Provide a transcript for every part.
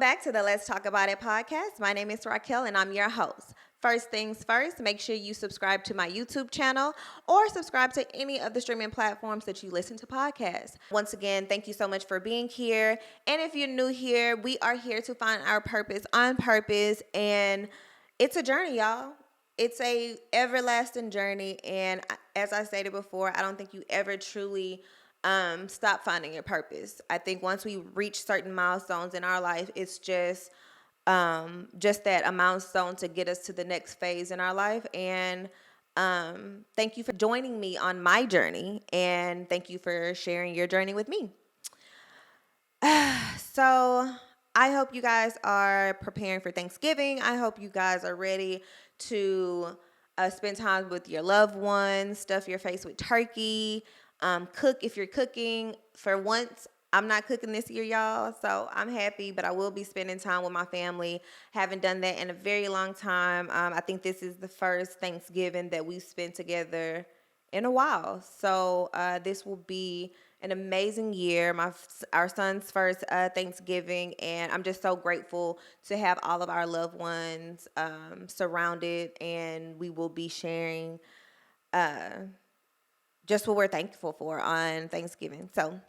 back to the Let's Talk About It podcast. My name is Raquel and I'm your host. First things first, make sure you subscribe to my YouTube channel or subscribe to any of the streaming platforms that you listen to podcasts. Once again, thank you so much for being here. And if you're new here, we are here to find our purpose on purpose. And it's a journey, y'all. It's a everlasting journey. And as I stated before, I don't think you ever truly stop finding your purpose. I think once we reach certain milestones in our life, it's just that a milestone to get us to the next phase in our life. And thank you for joining me on my journey, and thank you for sharing your journey with me. So I hope you guys are preparing for Thanksgiving. I hope you guys are ready to spend time with your loved ones, stuff your face with turkey, cook if you're cooking. For once, I'm not cooking this year, y'all, so I'm happy, but I will be spending time with my family. Haven't done that in a very long time. I think this is the first Thanksgiving that we've spent together in a while. So this will be an amazing year, our son's first Thanksgiving, and I'm just so grateful to have all of our loved ones surrounded, and we will be sharing just what we're thankful for on Thanksgiving. So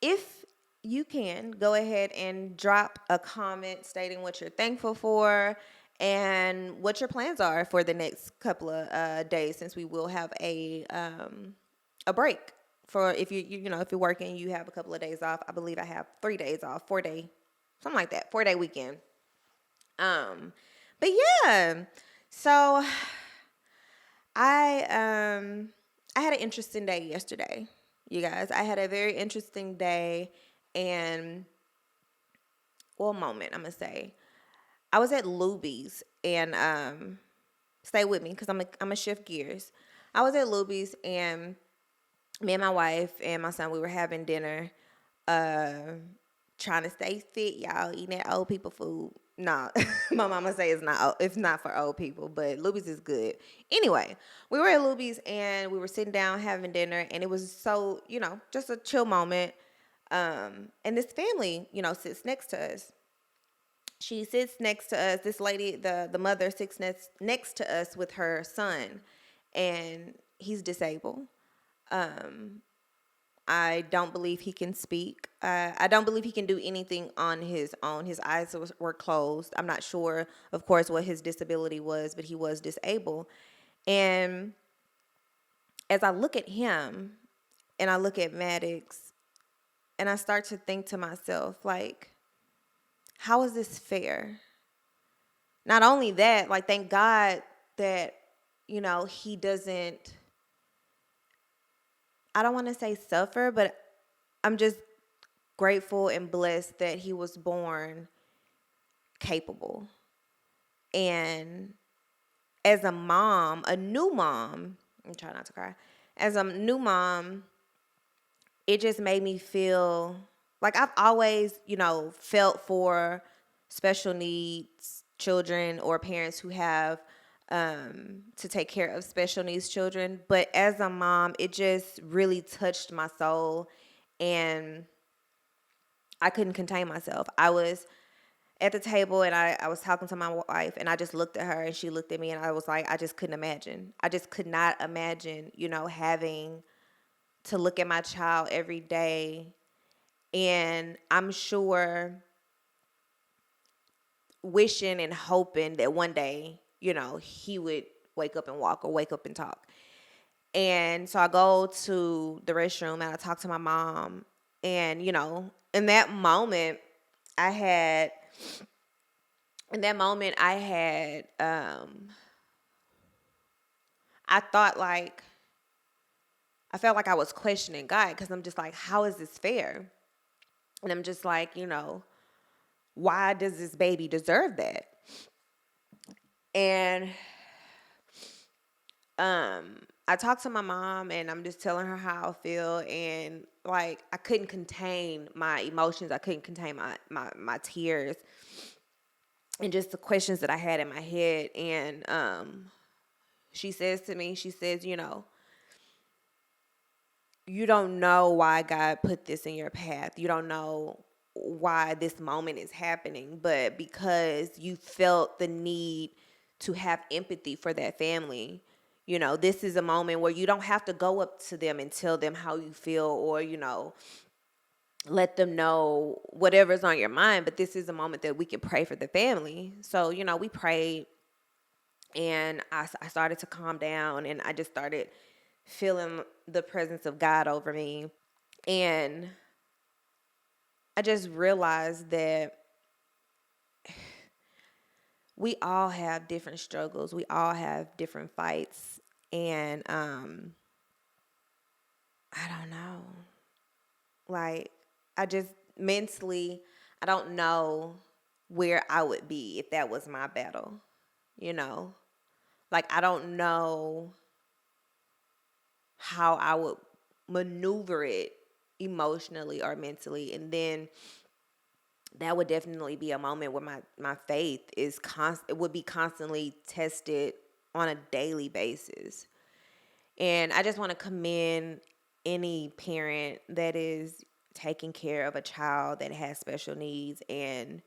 if you can, go ahead and drop a comment stating what you're thankful for and what your plans are for the next couple of days, since we will have a break. For if if you're working, you have a couple of days off. I believe I have 3 days off, 4-day, something like that, 4-day weekend. But yeah, so I had an interesting day yesterday. You guys, I had a very interesting day and, moment, I'm going to say. I was at Luby's and, stay with me because I'm going to shift gears. I was at Luby's and me and my wife and my son, we were having dinner, trying to stay fit, y'all, eating that old people food. No, my mama say it's not for old people, but Luby's is good. Anyway, we were at Luby's and we were sitting down having dinner, and it was so, just a chill moment. And this family, sits next to us. She sits next to us. This lady, the mother, sits next to us with her son, and he's disabled. I don't believe he can speak. I don't believe he can do anything on his own. His eyes were closed. I'm not sure, of course, what his disability was, but he was disabled. And as I look at him and I look at Maddox, and I start to think to myself, like, how is this fair? Not only that, like, thank God that, he doesn't, I don't want to say suffer, but I'm just grateful and blessed that he was born capable. And as a mom, a new mom, I'm trying not to cry. As a new mom, it just made me feel like I've always, felt for special needs children or parents who have to take care of special needs children. But as a mom, it just really touched my soul, and I couldn't contain myself. I was at the table and I was talking to my wife, and I just looked at her and she looked at me, and I was like, I just couldn't imagine. I just could not imagine, having to look at my child every day. And I'm sure wishing and hoping that one day, he would wake up and walk or wake up and talk. And so I go to the restroom and I talk to my mom. And, in that moment, I had, I thought like, I felt like I was questioning God, because I'm just like, how is this fair? And I'm just like, why does this baby deserve that? And I talked to my mom, and I'm just telling her how I feel, and like I couldn't contain my emotions. I couldn't contain my tears and just the questions that I had in my head. And she says to me, you don't know why God put this in your path. You don't know why this moment is happening, but because you felt the need to have empathy for that family. This is a moment where you don't have to go up to them and tell them how you feel, or, let them know whatever's on your mind. But this is a moment that we can pray for the family. So, we prayed, and I started to calm down, and I just started feeling the presence of God over me. And I just realized that we all have different struggles. We all have different fights. And I don't know. Like, I just mentally, I don't know where I would be if that was my battle. You know? Like, I don't know how I would maneuver it emotionally or mentally. And then that would definitely be a moment where my faith it would be constantly tested on a daily basis. And I just want to commend any parent that is taking care of a child that has special needs, and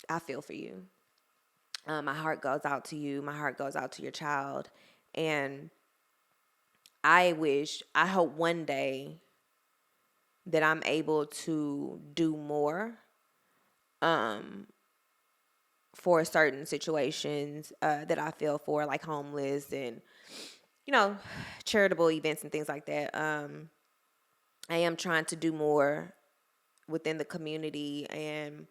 I feel for you. My heart goes out to you. My heart goes out to your child. And I hope one day that I'm able to do more for certain situations that I feel for, like homeless and, charitable events and things like that. I am trying to do more within the community, and,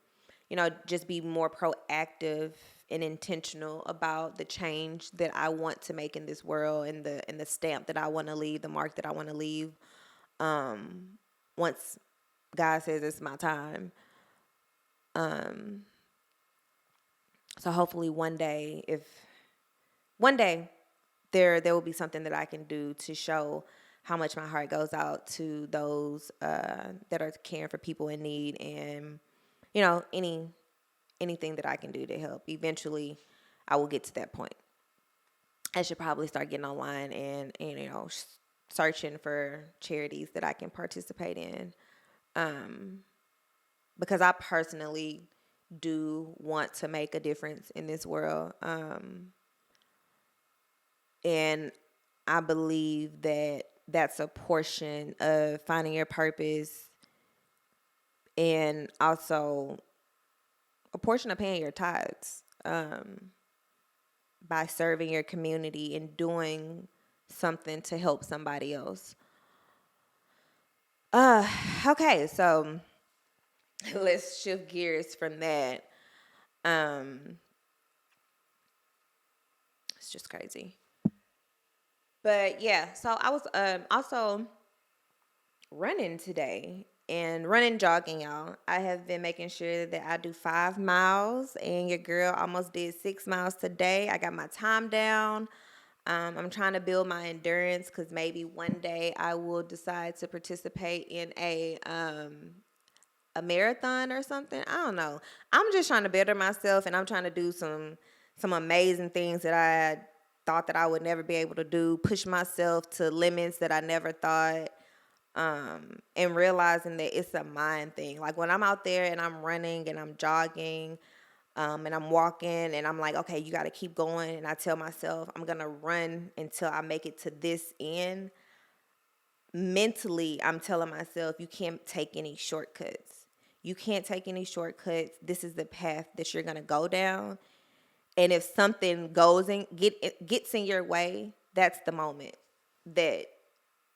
just be more proactive and intentional about the change that I want to make in this world, and the stamp that I want to leave, the mark that I want to leave. Once God says it's my time. So hopefully one day there will be something that I can do to show how much my heart goes out to those that are caring for people in need, and anything that I can do to help. Eventually, I will get to that point. I should probably start getting online and searching for charities that I can participate in, because I personally do want to make a difference in this world. And I believe that that's a portion of finding your purpose, and also a portion of paying your tithes, by serving your community and doing something to help somebody else. Okay, so let's shift gears from that. It's just crazy. But yeah, so I was also running today, and running, jogging, y'all. I have been making sure that I do 5 miles, and your girl almost did 6 miles today. I got my time down. I'm trying to build my endurance, because maybe one day I will decide to participate in a marathon or something. I don't know. I'm just trying to better myself, and I'm trying to do some amazing things that I thought that I would never be able to do. Push myself to limits that I never thought. And realizing that it's a mind thing. Like when I'm out there and I'm running and I'm jogging, and I'm walking, and I'm like, okay, you got to keep going. And I tell myself I'm going to run until I make it to this end. Mentally, I'm telling myself, you can't take any shortcuts. You can't take any shortcuts. This is the path that you're going to go down. And if something gets in your way, that's the moment that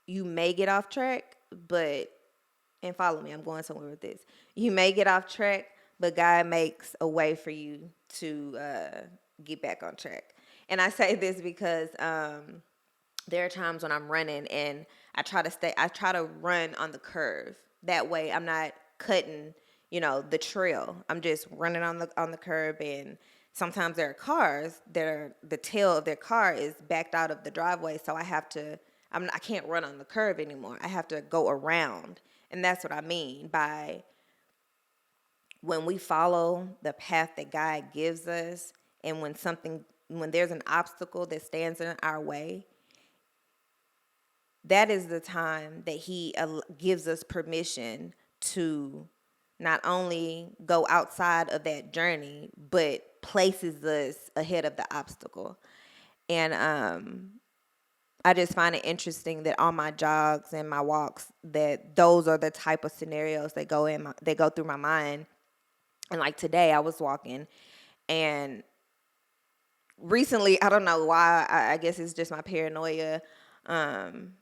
you may get off track, and follow me, I'm going somewhere with this. You may get off track, but God makes a way for you to get back on track. And I say this because there are times when I'm running and I try to run on the curve. That way I'm not cutting, the trail. I'm just running on the curb, and sometimes there are cars the tail of their car is backed out of the driveway, so I can't run on the curve anymore. I have to go around. And that's what I mean by when we follow the path that God gives us, and when there's an obstacle that stands in our way, that is the time that he gives us permission to not only go outside of that journey, but places us ahead of the obstacle. And I just find it interesting that on my jogs and my walks, that those are the type of scenarios that go through my mind. And like today, I was walking, and recently, I don't know why. I guess it's just my paranoia. I'm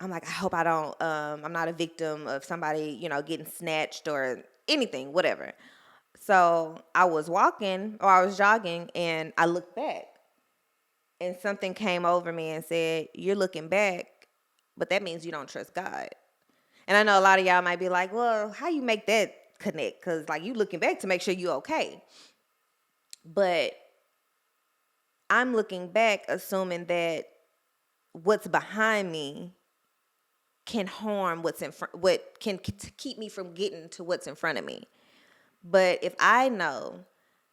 like, I hope I don't. I'm not a victim of somebody, getting snatched or anything, whatever. So I was walking or I was jogging, and I looked back, and something came over me and said, "You're looking back, but that means you don't trust God." And I know a lot of y'all might be like, "Well, how you make that connect? Because like you looking back to make sure you okay." But I'm looking back, assuming that what's behind me can harm what's in front, what can keep me from getting to what's in front of me. But if I know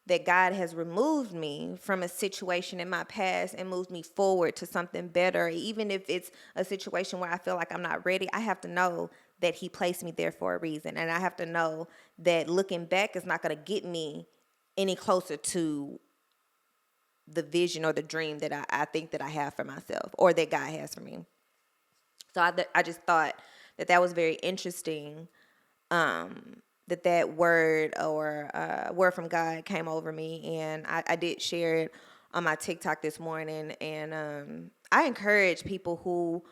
that God has removed me from a situation in my past and moved me forward to something better, even if it's a situation where I feel like I'm not ready, I have to know that He placed me there for a reason. And I have to know that looking back is not going to get me any closer to the vision or the dream that I think that I have for myself or that God has for me. So I just thought that was very interesting, that word or word from God came over me, and I did share it on my TikTok this morning. And I encourage people who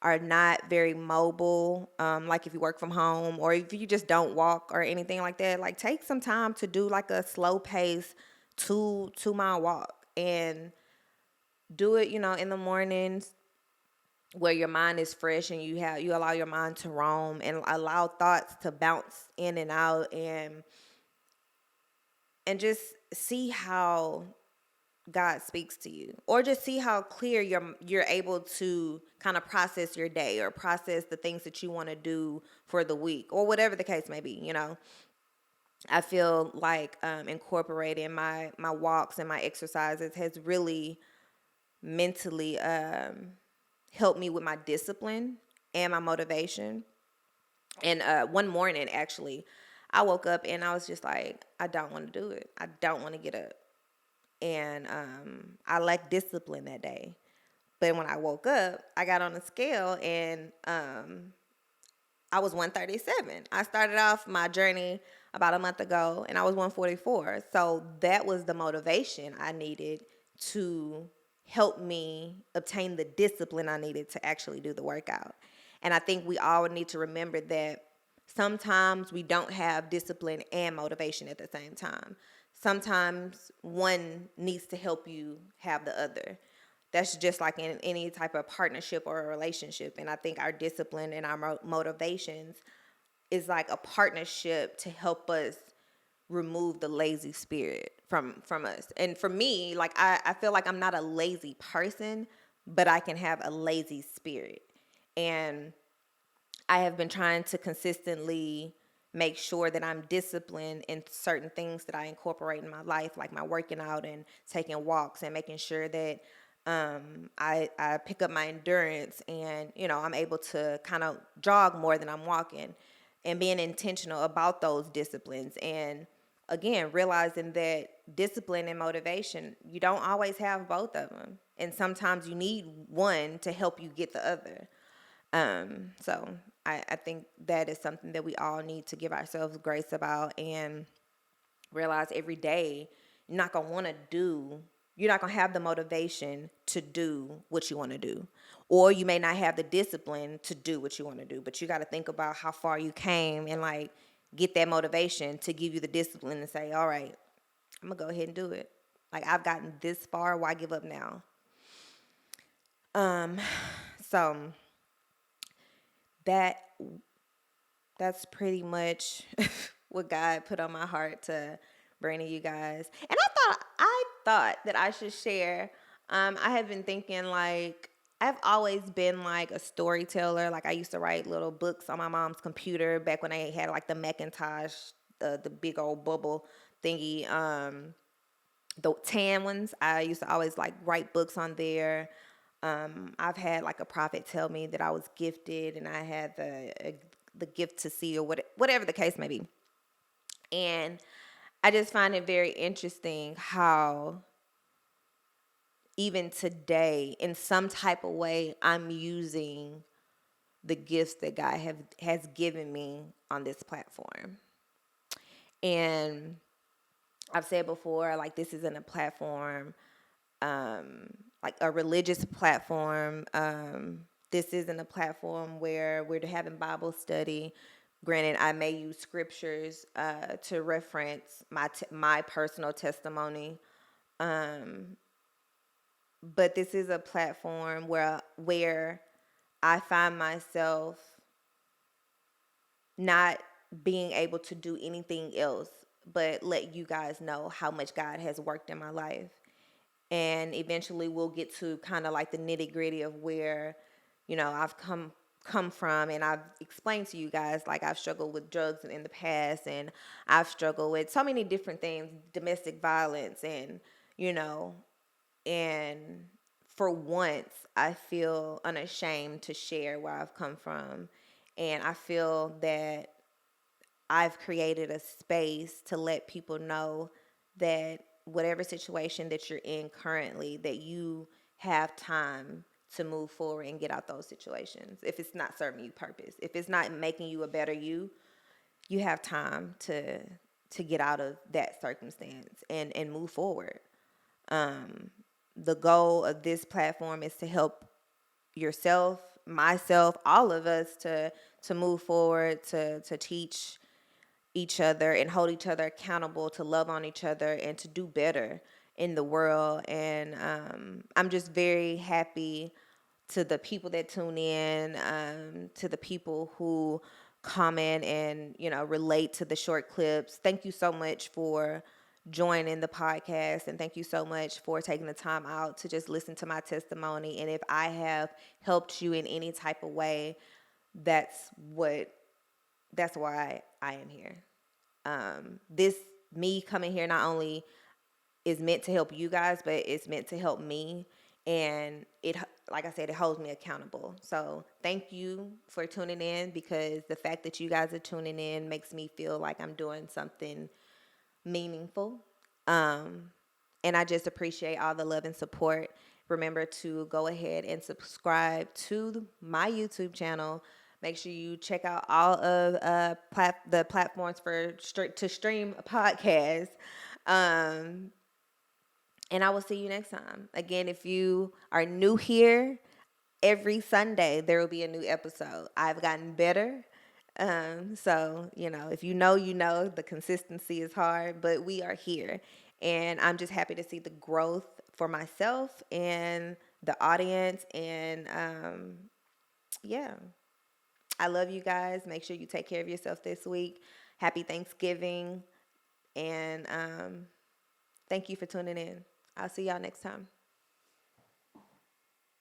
are not very mobile, like if you work from home or if you just don't walk or anything like that, like take some time to do like a slow pace 2 mile walk, and do it, in the mornings where your mind is fresh and you allow your mind to roam and allow thoughts to bounce in and out, and just see how God speaks to you, or just see how clear you're able to kind of process your day or process the things that you want to do for the week or whatever the case may be. I feel like incorporating my walks and my exercises has really mentally helped me with my discipline and my motivation. And one morning, actually, I woke up and I was just like, I don't want to do it. I don't want to get up. And I lacked discipline that day. But when I woke up, I got on the scale, and I was 137. I started off my journey about a month ago, and I was 144. So that was the motivation I needed to help me obtain the discipline I needed to actually do the workout. And I think we all need to remember that sometimes we don't have discipline and motivation at the same time. Sometimes one needs to help you have the other. That's just like in any type of partnership or a relationship. And I think our discipline and our motivations is like a partnership to help us remove the lazy spirit from us. And for me, like I feel like I'm not a lazy person, but I can have a lazy spirit. And I have been trying to consistently make sure that I'm disciplined in certain things that I incorporate in my life, like my working out and taking walks and making sure that I pick up my endurance, and I'm able to kind of jog more than I'm walking, and being intentional about those disciplines. And again, realizing that discipline and motivation, you don't always have both of them, and sometimes you need one to help you get the other. So I think that is something that we all need to give ourselves grace about, and realize every day you're not going to want to do, you're not going to have the motivation to do what you want to do. Or you may not have the discipline to do what you want to do, but you got to think about how far you came and like get that motivation to give you the discipline and say, all right, I'm going to go ahead and do it. Like I've gotten this far, why give up now? So that's pretty much what God put on my heart to bring to you guys. And I thought that I should share. I have been thinking, like, I've always been like a storyteller. Like I used to write little books on my mom's computer back when they had like the Macintosh, the big old bubble thingy. The tan ones. I used to always like write books on there. I've had like a prophet tell me that I was gifted, and I had the gift to see, or whatever the case may be. And I just find it very interesting how even today, in some type of way, I'm using the gifts that God has given me on this platform. And I've said before, like, this isn't a platform, like a religious platform. This isn't a platform where we're having Bible study. Granted, I may use scriptures to reference my personal testimony, but this is a platform where I find myself not being able to do anything else but let you guys know how much God has worked in my life. And eventually we'll get to kind of like the nitty-gritty of where, I've come from, and I've explained to you guys, like, I've struggled with drugs in the past, and I've struggled with so many different things, domestic violence, and you know and for once I feel unashamed to share where I've come from, and I feel that I've created a space to let people know that whatever situation that you're in currently, that you have time to move forward and get out those situations. If it's not serving you purpose, if it's not making you a better you have time to get out of that circumstance and move forward. The goal of this platform is to help yourself, myself, all of us to move forward, to teach each other and hold each other accountable, to love on each other and to do better in the world. And I'm just very happy to the people that tune in, to the people who comment and relate to the short clips. Thank you so much for joining the podcast, and thank you so much for taking the time out to just listen to my testimony. And if I have helped you in any type of way, that's why I am here. This me coming here not only is meant to help you guys, but it's meant to help me. And it, like I said, it holds me accountable. So thank you for tuning in, because the fact that you guys are tuning in makes me feel like I'm doing something meaningful. And I just appreciate all the love and support. Remember to go ahead and subscribe to my YouTube channel. Make sure you check out all of the platforms to stream a podcast. And I will see you next time. Again, if you are new here, every Sunday there will be a new episode. I've gotten better. So, if the consistency is hard, but we are here. And I'm just happy to see the growth for myself and the audience. And yeah, I love you guys. Make sure you take care of yourself this week. Happy Thanksgiving. And thank you for tuning in. I'll see y'all next time.